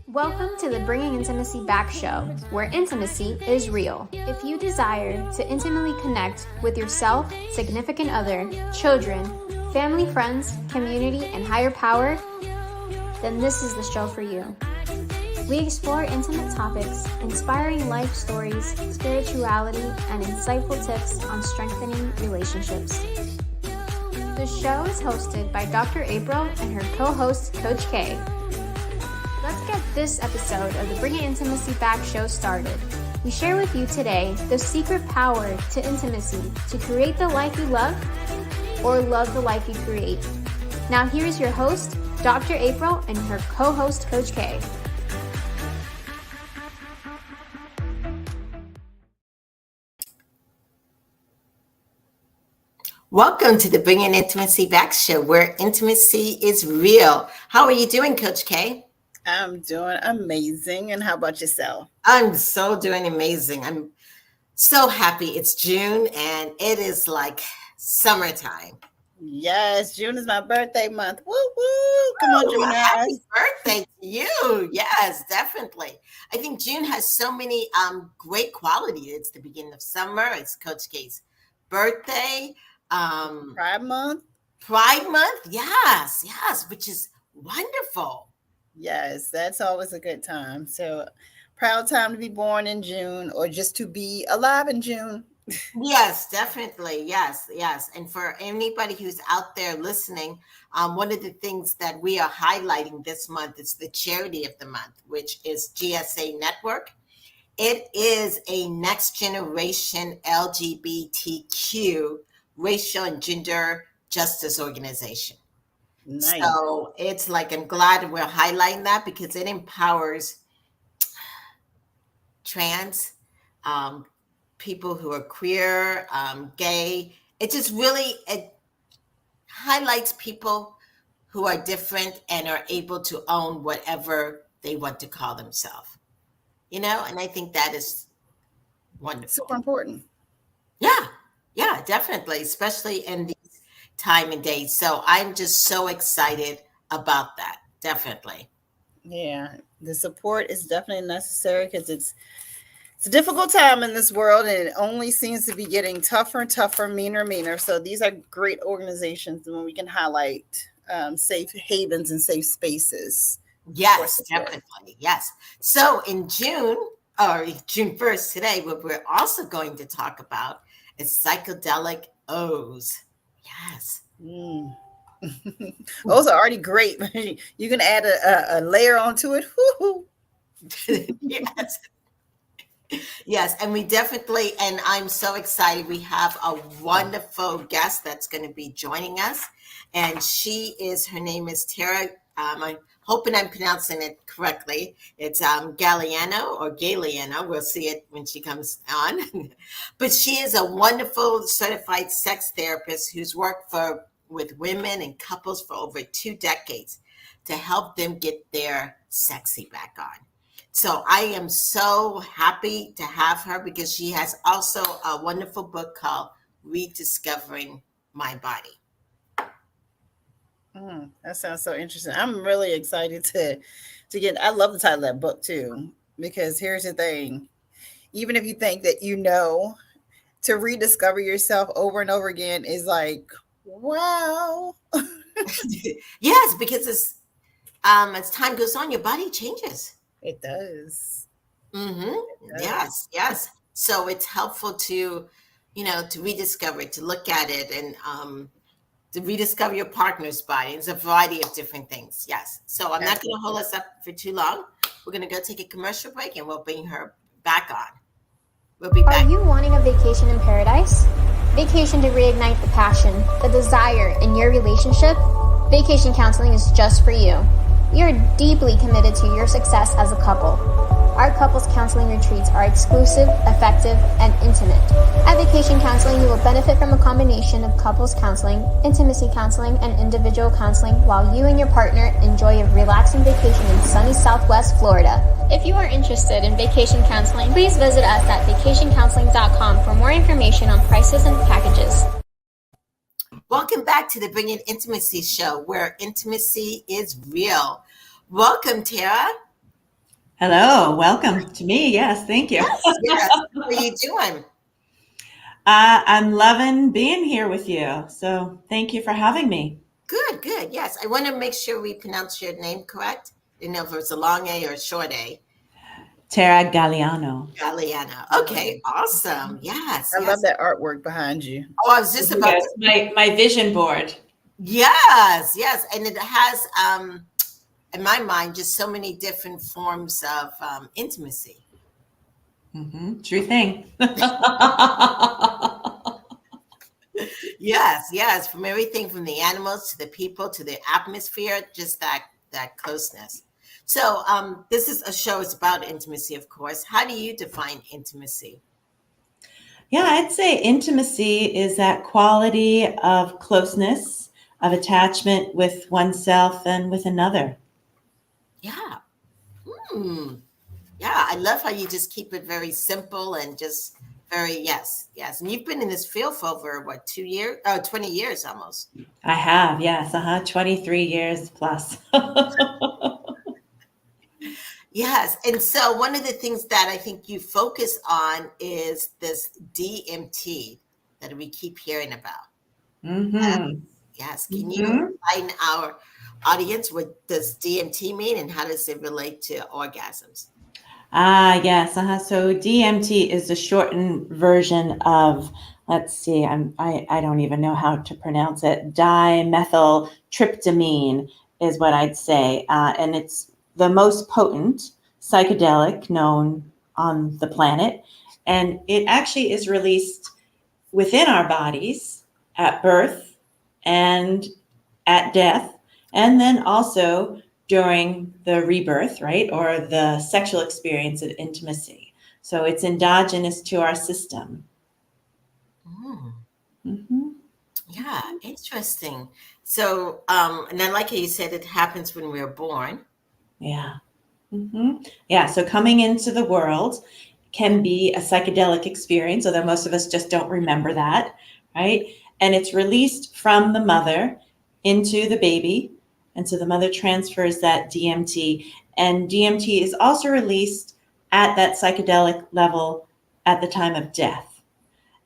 Welcome to the Bringing Intimacy Back show, where intimacy is real. If you desire to intimately connect with yourself, significant other, children, family, friends, community, and higher power, then this is the show for you. We explore intimate topics, inspiring life stories, spirituality, and insightful tips on strengthening relationships. The show is hosted by Dr. April and her co-host, Coach K. Let's get this episode of the Bringing Intimacy Back show started. We share with you today the secret power to intimacy to create the life you love or love the life you create. Now here's your host, Dr. April, and her co-host, Coach K. Welcome to the Bringing Intimacy Back show, where intimacy is real. How are you doing, Coach K? I'm doing amazing. And how about yourself? I'm so doing amazing. I'm so happy. It's June and it is like summertime. Yes, June is my birthday month. Woo woo! Come on, June. Happy birthday to you. Yes, definitely. I think June has so many great qualities. It's the beginning of summer. It's Coach K's birthday. Pride Month. Yes, which is wonderful. Yes, that's always a good time. So proud time to be born in June or just to be alive in June. Yes, definitely. Yes. And for anybody who's out there listening, one of the things that we are highlighting this month is the charity of the month, which is GSA Network. It is a next generation LGBTQ racial and gender justice organization. Nice. So it's like, I'm glad we're highlighting that because it empowers trans people who are queer, gay. It just really, it highlights people who are different and are able to own whatever they want to call themselves, and I think that is wonderful. Super important. Yeah, definitely, especially in these time and days. So I'm just so excited about that. Definitely. Yeah, the support is definitely necessary because it's a difficult time in this world and it only seems to be getting tougher and tougher, meaner. So these are great organizations when we can highlight safe havens and safe spaces. Yes, definitely. Yes. So in June 1st today, what we're also going to talk about is Psychedelic O's. Yes. Those are already great. You can add a layer onto it. Yes. And we definitely, and I'm so excited. We have a wonderful guest that's going to be joining us. And her name is Tara. I'm hoping I'm pronouncing it correctly. It's Galeano or Galeano. We'll see it when she comes on. But she is a wonderful certified sex therapist who's worked with women and couples for over 2 decades to help them get their sexy back on. So I am so happy to have her because she has also a wonderful book called Rediscovering My Body. That sounds so interesting. I'm really excited to get. I love the title of that book too, because here's the thing: even if you think that to rediscover yourself over and over again is like, wow. Yes, because as time goes on, your body changes. It does. Mm-hmm. It does. Yes. So it's helpful to rediscover it, to look at it, and to rediscover your partner's body. It's a variety of different things. Yes. So I'm not going to hold us up for too long. We're going to go take a commercial break and we'll bring her back on. We'll be back. Are you wanting a vacation in paradise? Vacation to reignite the passion, the desire in your relationship? Vacation counseling is just for you. We are deeply committed to your success as a couple. Our couples counseling retreats are exclusive, effective, and intimate. At Vacation Counseling, you will benefit from a combination of couples counseling, intimacy counseling, and individual counseling while you and your partner enjoy a relaxing vacation in sunny Southwest Florida. If you are interested in vacation counseling, please visit us at vacationcounseling.com for more information on prices and packages. Welcome back to the Bringing Intimacy show, where intimacy is real. Welcome, Tara. Hello, welcome to me. Yes, thank you. Yes. How are you doing? I'm loving being here with you. So thank you for having me. Good, good. Yes. I want to make sure we pronounce your name correct. Didn't know if it was a long A or a short A. Tara Galeano. Galeano. Okay, awesome. Yes, I yes. love that artwork behind you. Oh, I was just about Yes, to. my vision board. Yes, yes. And it has, in my mind, just so many different forms of intimacy. True thing. Yes, yes. From everything from the animals to the people to the atmosphere, just that closeness. So this is a show, it's about intimacy, of course. How do you define intimacy? Yeah, I'd say intimacy is that quality of closeness, of attachment with oneself and with another. Yeah. Hmm. Yeah, I love how you just keep it very simple and just very, yes, yes. And you've been in this field for over what, 2 years? Oh, 20 years almost. I have, yes, 23 years plus. Yes. And so one of the things that I think you focus on is this DMT that we keep hearing about. Mm-hmm. Yes. Can you Mm-hmm. enlighten our audience what does DMT mean and how does it relate to orgasms? Yes. So DMT is the shortened version of, let's see, I don't even know how to pronounce it. Dimethyltryptamine is what I'd say. And it's the most potent psychedelic known on the planet. And it actually is released within our bodies at birth and at death, and then also during the rebirth, right, or the sexual experience of intimacy. So it's endogenous to our system. Mm, Mm-hmm. yeah, interesting. So, and I like how you said it happens when we're born. Yeah. Mm-hmm. Yeah. So coming into the world can be a psychedelic experience, although most of us just don't remember that, right? And it's released from the mother into the baby. And so the mother transfers that DMT. And DMT is also released at that psychedelic level at the time of death.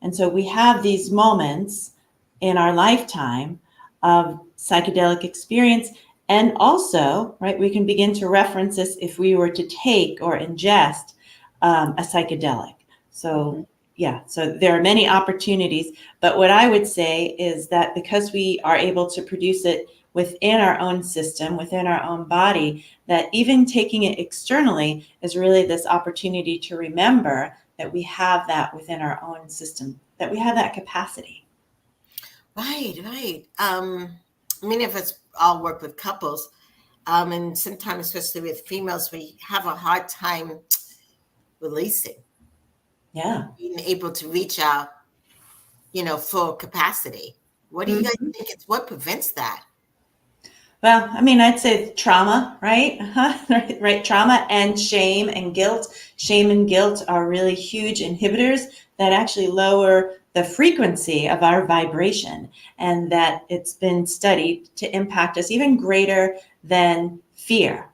And so we have these moments in our lifetime of psychedelic experience. And also, right, we can begin to reference this if we were to take or ingest a psychedelic. So, yeah, so there are many opportunities. But what I would say is that because we are able to produce it within our own system, within our own body, that even taking it externally is really this opportunity to remember that we have that within our own system, that we have that capacity. Right, right. Many of us all work with couples, and sometimes, especially with females, we have a hard time releasing, Yeah. being able to reach our, full capacity. What do you guys Mhm. think? It's what prevents that? Well, I mean, I'd say trauma, right? Right, right. Trauma and shame and guilt. Shame and guilt are really huge inhibitors that actually lower the frequency of our vibration, and that it's been studied to impact us even greater than fear.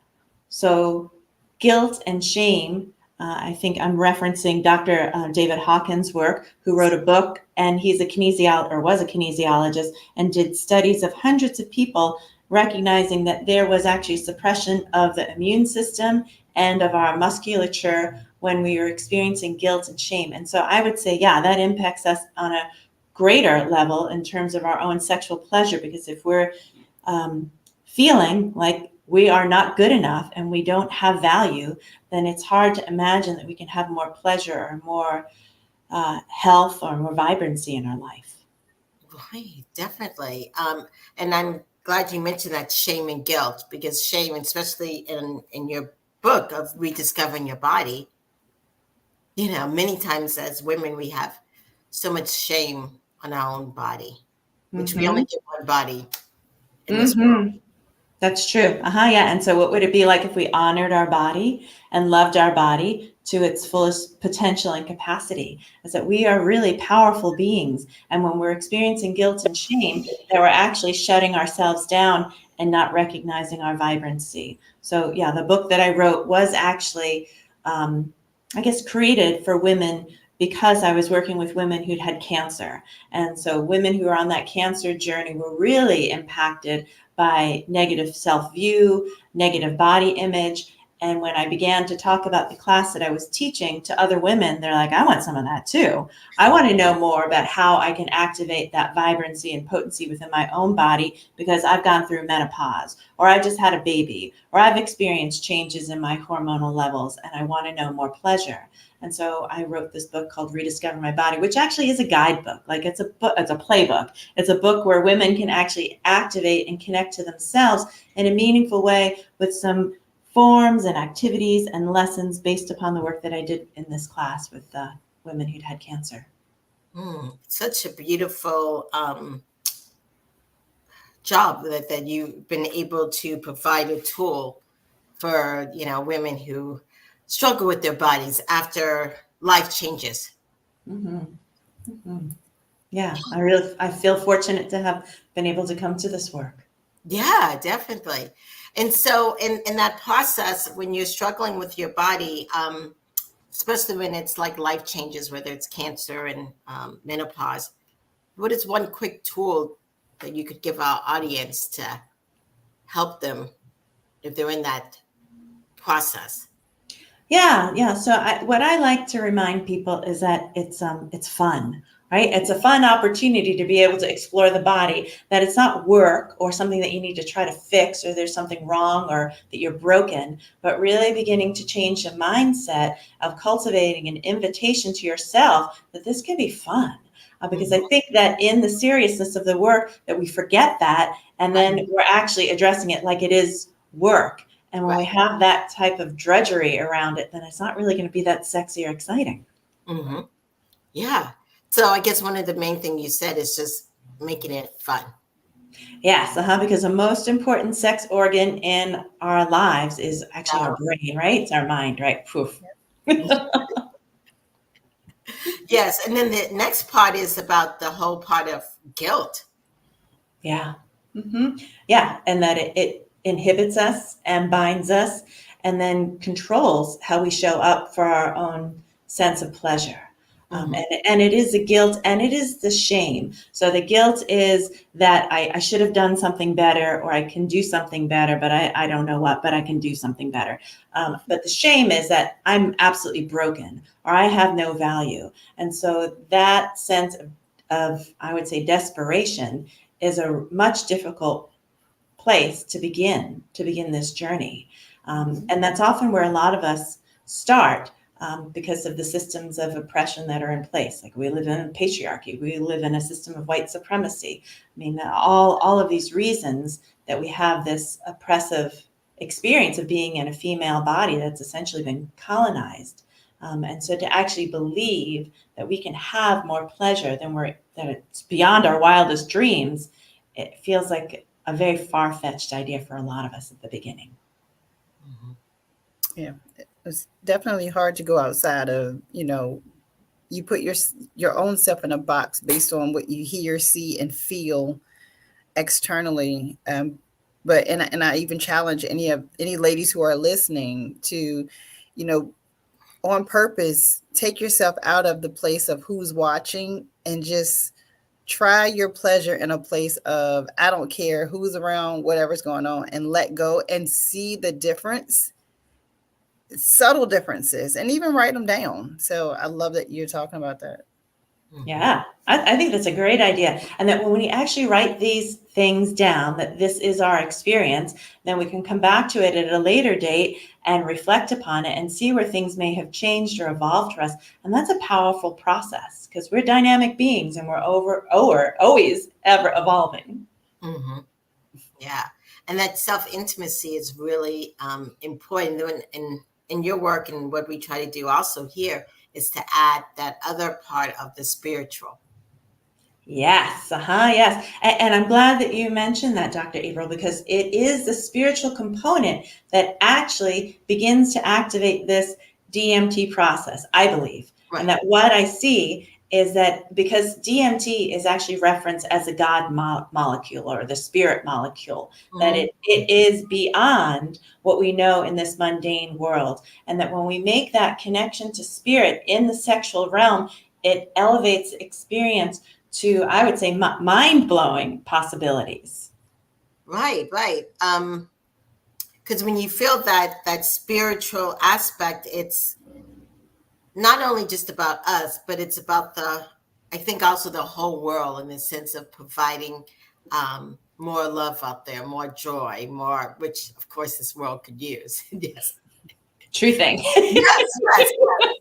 So, guilt and shame. I think I'm referencing Dr. David Hawkins' work, who wrote a book, and he's a was a kinesiologist, and did studies of hundreds of people, recognizing that there was actually suppression of the immune system and of our musculature when we were experiencing guilt and shame. And so I would say, yeah, that impacts us on a greater level in terms of our own sexual pleasure, because if we're feeling like we are not good enough and we don't have value, then it's hard to imagine that we can have more pleasure or more health or more vibrancy in our life. Right, definitely. And I'm glad you mentioned that shame and guilt because shame, especially in your book of rediscovering your body, many times as women we have so much shame on our own body, which we only Mm-hmm. get one body in this world. Mm-hmm. That's true. Yeah. And so what would it be like if we honored our body and loved our body to its fullest potential and capacity? Is that we are really powerful beings. And when we're experiencing guilt and shame, that we're actually shutting ourselves down and not recognizing our vibrancy. So yeah, the book that I wrote was actually, I guess, created for women because I was working with women who'd had cancer. And so women who are on that cancer journey were really impacted by negative self-view, negative body image. And when I began to talk about the class that I was teaching to other women, they're like, I want some of that too. I want to know more about how I can activate that vibrancy and potency within my own body because I've gone through menopause, or I just had a baby, or I've experienced changes in my hormonal levels, and I want to know more pleasure. And so I wrote this book called Rediscover My Body, which actually is a guidebook. Like it's a book, it's a playbook. It's a book where women can actually activate and connect to themselves in a meaningful way with some forms and activities and lessons based upon the work that I did in this class with women who'd had cancer. Such a beautiful job that you've been able to provide a tool for, women who struggle with their bodies after life changes. Mm-hmm. Mm-hmm. Yeah, I feel fortunate to have been able to come to this work. Yeah, definitely. And so in that process, when you're struggling with your body, especially when it's like life changes, whether it's cancer and menopause, what is one quick tool that you could give our audience to help them if they're in that process? Yeah. So what I like to remind people is that it's fun, right? It's a fun opportunity to be able to explore the body, that it's not work or something that you need to try to fix or there's something wrong or that you're broken, but really beginning to change the mindset of cultivating an invitation to yourself that this can be fun. Because I think that in the seriousness of the work that we forget that, and then we're actually addressing it like it is work. And when we have that type of drudgery around it, then it's not really going to be that sexy or exciting. Mm-hmm. Yeah. So I guess one of the main things you said is just making it fun. Yes, because the most important sex organ in our lives is actually our brain, right? It's our mind, right? Poof. Yes. And then the next part is about the whole part of guilt. Yeah. Mm-hmm. Yeah. And that it inhibits us and binds us and then controls how we show up for our own sense of pleasure. And it is the guilt and it is the shame. So the guilt is that I should have done something better or I can do something better, but I don't know what, but I can do something better. But the shame is that I'm absolutely broken or I have no value. And so that sense of I would say, desperation is a much difficult place to begin this journey. And that's often where a lot of us start because of the systems of oppression that are in place. Like we live in patriarchy, we live in a system of white supremacy. I mean, all of these reasons that we have this oppressive experience of being in a female body that's essentially been colonized. And so to actually believe that we can have more pleasure that it's beyond our wildest dreams, it feels like a very far-fetched idea for a lot of us at the beginning. Yeah, it's definitely hard to go outside of, you put your own self in a box based on what you hear, see, and feel externally. But I even challenge any ladies who are listening to, on purpose, take yourself out of the place of who's watching and just try your pleasure in a place of, I don't care who's around, whatever's going on, and let go and see the difference, subtle differences, and even write them down. So I love that you're talking about that. Yeah, I think that's a great idea. And that when we actually write these things down, that this is our experience, then we can come back to it at a later date and reflect upon it and see where things may have changed or evolved for us. And that's a powerful process because we're dynamic beings and we're always ever evolving. Mm-hmm. Yeah. And that self-intimacy is really important in your work, and what we try to do also here is to add that other part of the spiritual. Yes. Yes. And I'm glad that you mentioned that, Dr. April, because it is the spiritual component that actually begins to activate this DMT process, I believe. Right. And that what I see is that because DMT is actually referenced as a God molecule or the spirit molecule, that it is beyond what we know in this mundane world. And that when we make that connection to spirit in the sexual realm, it elevates experience to, I would say, mind-blowing possibilities. Right, right. Because when you feel that spiritual aspect, it's not only just about us, but it's about I think also the whole world, in the sense of providing more love out there, more joy, more, which of course this world could use. Yes. True thing. Yes, yes, yes,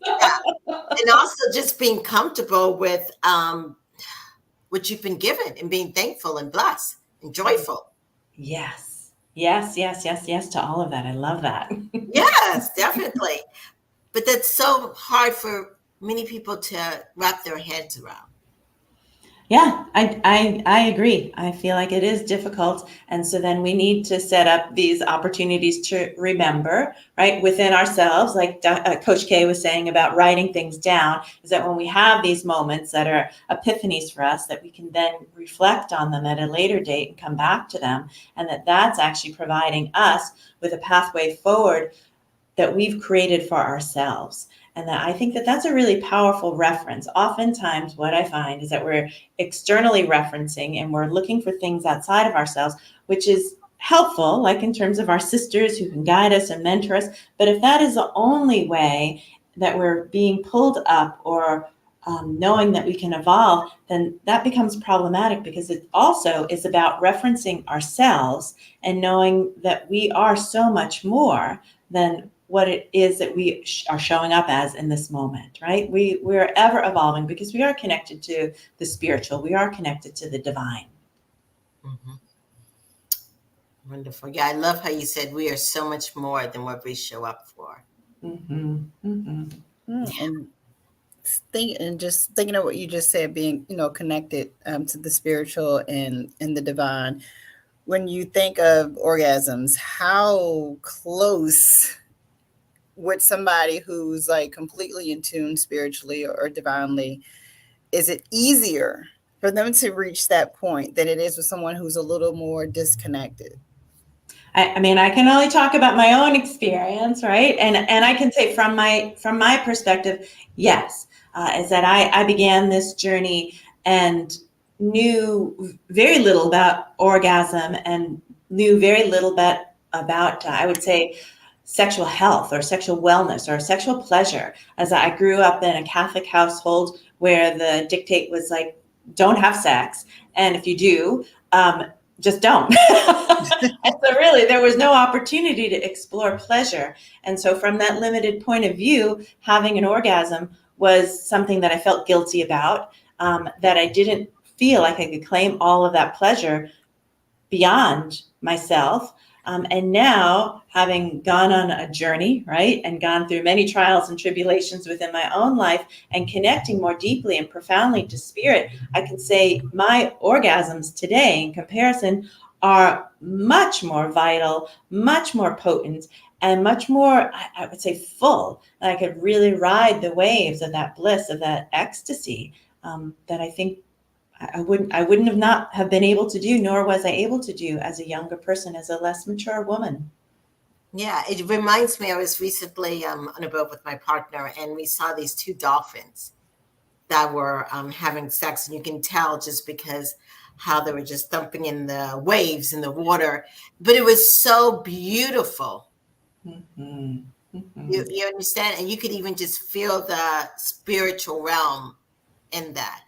yeah. And also just being comfortable with what you've been given and being thankful and blessed and joyful. Yes. Yes, yes, yes, yes to all of that. I love that. Yes, definitely. But that's so hard for many people to wrap their heads around. Yeah, I agree. I feel like it is difficult. And so then we need to set up these opportunities to remember, right, within ourselves, like Coach K was saying about writing things down, is that when we have these moments that are epiphanies for us, that we can then reflect on them at a later date and come back to them. And that's actually providing us with a pathway forward that we've created for ourselves. And that I think that that's a really powerful reference. Oftentimes, what I find is that we're externally referencing and we're looking for things outside of ourselves, which is helpful, like in terms of our sisters who can guide us and mentor us. But if that is the only way that we're being pulled up or knowing that we can evolve, then that becomes problematic, because it also is about referencing ourselves and knowing that we are so much more than what it is that we are showing up as in this moment, right? We're ever evolving because we are connected to the spiritual. We are connected to the divine. Mm-hmm. Wonderful. Yeah, I love how you said we are so much more than what we show up for. Mm-hmm. Mm-hmm. And just thinking of what you just said, being connected to the spiritual and the divine. When you think of orgasms, how close with somebody who's like completely in tune spiritually or divinely, is it easier for them to reach that point than it is with someone who's a little more disconnected? I mean, I can only talk about my own experience, right? And I can say from my perspective, yes, is that I began this journey and knew very little about orgasm and knew very little about I would say sexual health or sexual wellness or sexual pleasure, as I grew up in a Catholic household where the dictate was like, don't have sex, and if you do, just don't. And so really there was no opportunity to explore pleasure. And so from that limited point of view, having an orgasm was something that I felt guilty about, that I didn't feel like I could claim all of that pleasure beyond myself. And now, having gone on a journey, right, and gone through many trials and tribulations within my own life and connecting more deeply and profoundly to spirit, I can say my orgasms today, in comparison, are much more vital, much more potent, and much more, I would say, full. And I could really ride the waves of that bliss, of that ecstasy, that I think I wouldn't have not have been able to do, nor was I able to do as a younger person, as a less mature woman. Yeah, it reminds me, I was recently on a boat with my partner, and we saw these two dolphins that were having sex, and you can tell just because how they were just thumping in the waves in the water, but it was so beautiful. Mm-hmm. Mm-hmm. You understand? And you could even just feel the spiritual realm in that.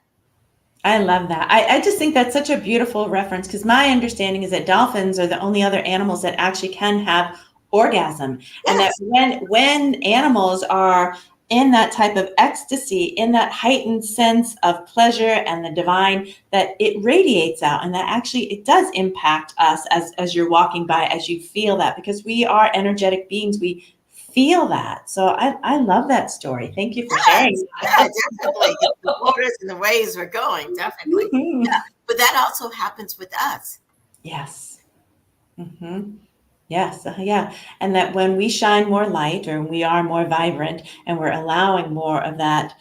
I love that. I just think that's such a beautiful reference, because my understanding is that dolphins are the only other animals that actually can have orgasm. Yes. And that when animals are in that type of ecstasy, in that heightened sense of pleasure and the divine, that it radiates out, and that actually it does impact us as you're walking by, as you feel that, because we are energetic beings. We feel that. So I love that story. Thank you for sharing. Yeah, definitely. The waters and the waves were going, definitely. Mm-hmm. Yeah. But that also happens with us. Yes. Mm-hmm. Yes. Yeah. And that when we shine more light, or we are more vibrant, and we're allowing more of that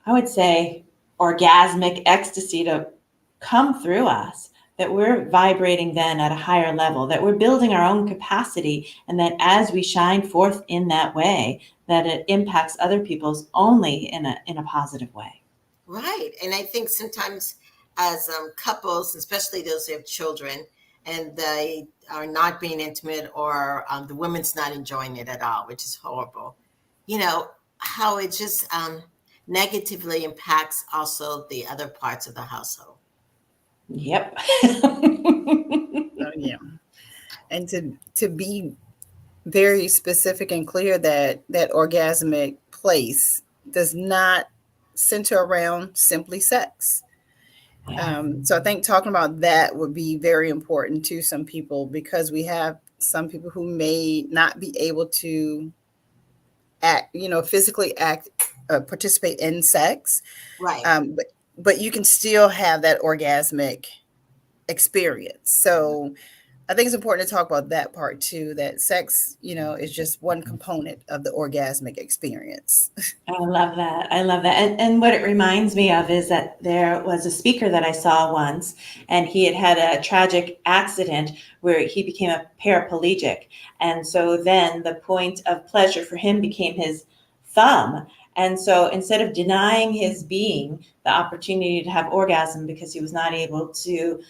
I would say, orgasmic ecstasy to come through us, that we're vibrating then at a higher level, that we're building our own capacity, and that as we shine forth in that way, that it impacts other people's only in a positive way. Right. And I think sometimes as couples, especially those who have children, and they are not being intimate, or the woman's not enjoying it at all, which is horrible, how it just negatively impacts also the other parts of the household. Yep. Oh, yeah. And to be very specific and clear, that orgasmic place does not center around simply sex. So I think talking about that would be very important to some people, because we have some people who may not be able to act, physically participate in sex. Right. But you can still have that orgasmic experience. So I think it's important to talk about that part too, that sex, is just one component of the orgasmic experience. I love that. I love that. And what it reminds me of is that there was a speaker that I saw once, and he had a tragic accident where he became a paraplegic. And so then the point of pleasure for him became his thumb. And so instead of denying his being the opportunity to have orgasm because he was not able to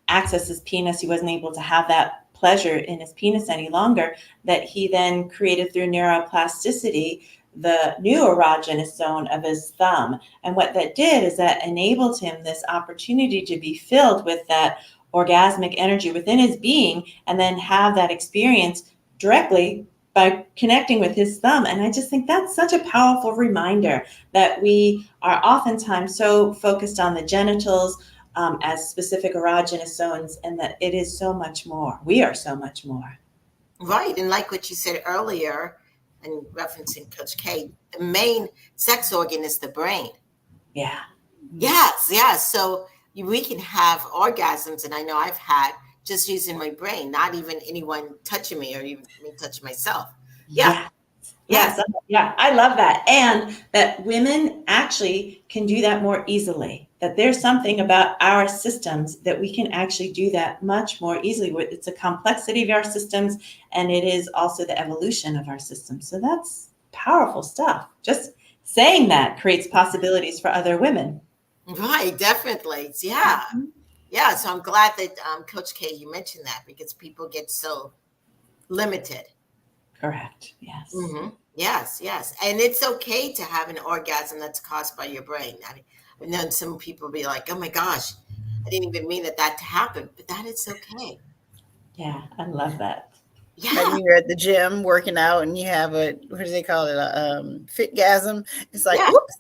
access his penis, he wasn't able to have that pleasure in his penis any longer, that he then created through neuroplasticity the new erogenous zone of his thumb. And what that did is that enabled him this opportunity to be filled with that orgasmic energy within his being, and then have that experience directly by connecting with his thumb. And I just think that's such a powerful reminder that we are oftentimes so focused on the genitals as specific erogenous zones, and that it is so much more. We are so much more. Right. And like what you said earlier, and referencing Coach K, the main sex organ is the brain. Yeah. Yes. Yeah. So we can have orgasms, and I know I've had, just using my brain, not even anyone touching me or even me touching myself. Yeah. Yes. Yeah. I love that. And that women actually can do that more easily. That there's something about our systems that we can actually do that much more easily. It's a complexity of our systems, and it is also the evolution of our systems. So that's powerful stuff. Just saying that creates possibilities for other women. Right. Definitely. Yeah. Mm-hmm. Yeah. So I'm glad that Coach K, you mentioned that, because people get so limited. Correct. Yes. Mm-hmm. Yes. Yes. And it's okay to have an orgasm that's caused by your brain. And then some people be like, oh my gosh, I didn't even mean that to happen, but that is okay. Yeah, I love that. Yeah. Like when you're at the gym working out and you have what do they call it? A fitgasm. It's like, whoops.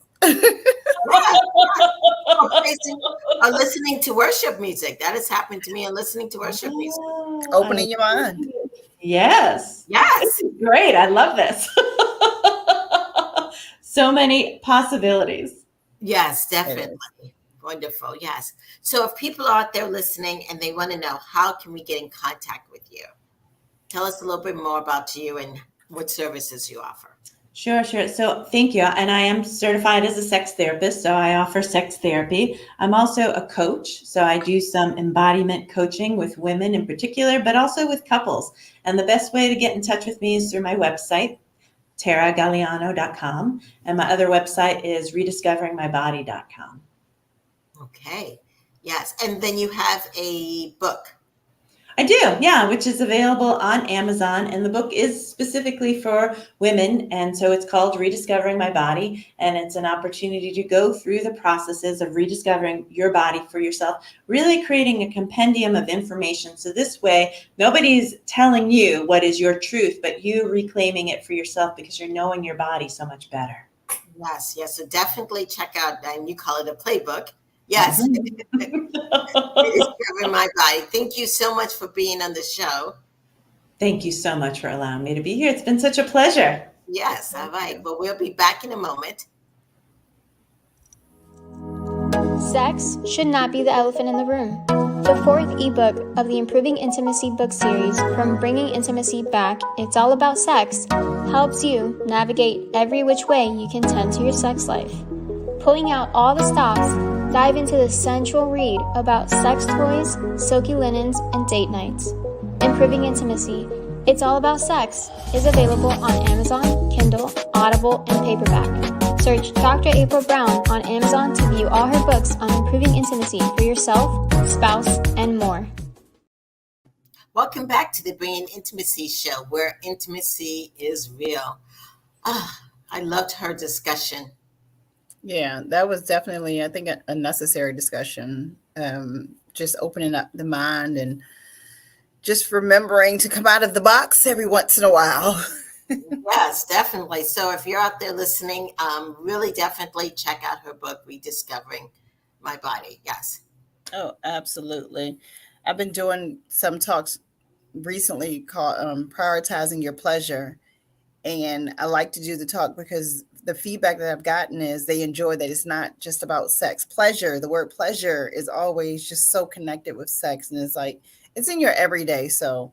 Or listening to worship music. That has happened to me, and listening to worship music. Opening your mind. Yes. Yes. This is great. I love this. So many possibilities. Yes, definitely. Wonderful. Yes. So if people are out there listening and they want to know, how can we get in contact with you? Tell us a little bit more about you and what services you offer. Sure. So thank you. And I am certified as a sex therapist, so I offer sex therapy. I'm also a coach, so I do some embodiment coaching with women in particular, but also with couples. And the best way to get in touch with me is through my website, taragaleano.com. And my other website is rediscoveringmybody.com. Okay. Yes. And then you have a book. I do, yeah, which is available on Amazon. And the book is specifically for women. And so it's called Rediscovering My Body. And it's an opportunity to go through the processes of rediscovering your body for yourself, really creating a compendium of information. So this way, nobody's telling you what is your truth, but you reclaiming it for yourself, because you're knowing your body so much better. Yes. Yes. So definitely check out, and you call it a playbook. Yes. Rediscovering My Body. Thank you so much for being on the show. Thank you so much for allowing me to be here. It's been such a pleasure. Yes. All right. Well, we'll be back in a moment. Sex should not be the elephant in the room. The fourth ebook of the Improving Intimacy book series, From Bringing Intimacy Back, It's All About Sex, helps you navigate every which way you can tend to your sex life. Pulling out all the stops, dive into the sensual read about sex toys, silky linens, and date nights. Improving Intimacy, It's All About Sex is available on Amazon, Kindle, Audible, and paperback. Search Dr. April Brown on Amazon to view all her books on improving intimacy for yourself, spouse, and more. Welcome back to the Bringing Intimacy Show, where intimacy is real. I loved her discussion. Yeah, that was definitely, I think, a necessary discussion. Just opening up the mind and just remembering to come out of the box every once in a while. Yes, definitely. So if you're out there listening, really definitely check out her book, Rediscovering My Body. Yes. Oh, absolutely. I've been doing some talks recently called Prioritizing Your Pleasure. And I like to do the talk because the feedback that I've gotten is they enjoy that it's not just about sex. Pleasure, the word pleasure is always just so connected with sex. And it's like, it's in your everyday. So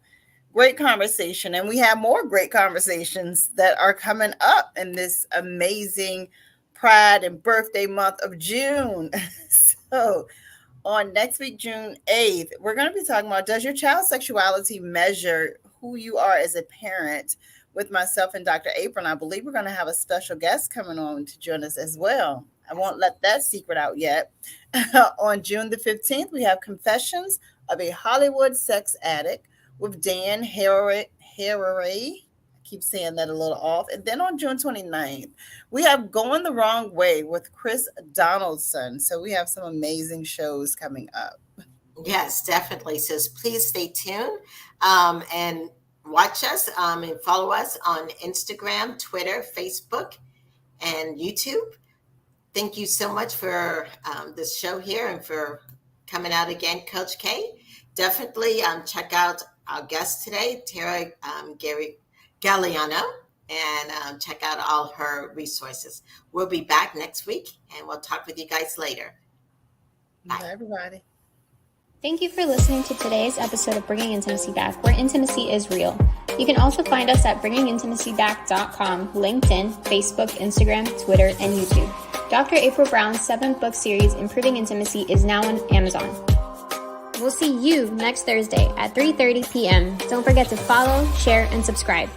great conversation. And we have more great conversations that are coming up in this amazing Pride and birthday month of June. So on next week, June 8th, we're going to be talking about, does your child's sexuality measure who you are as a parent? With myself and Dr. April. And I believe we're going to have a special guest coming on to join us as well. I won't let that secret out yet. On June the 15th, we have Confessions of a Hollywood Sex Addict with Dan Harare. I keep saying that a little off. And then on June 29th, we have Going the Wrong Way with Chris Donaldson. So we have some amazing shows coming up. Yes, definitely. So please stay tuned and watch us and follow us on Instagram, Twitter, Facebook, and YouTube. Thank you so much for this show here and for coming out again, Coach K. Definitely check out our guest today, Tara Galeano, and check out all her resources. We'll be back next week, and we'll talk with you guys later. Bye, everybody. Thank you for listening to today's episode of Bringing Intimacy Back, where intimacy is real. You can also find us at bringingintimacyback.com, LinkedIn, Facebook, Instagram, Twitter, and YouTube. Dr. April Brown's 7-book series, Improving Intimacy, is now on Amazon. We'll see you next Thursday at 3:30 p.m. Don't forget to follow, share, and subscribe.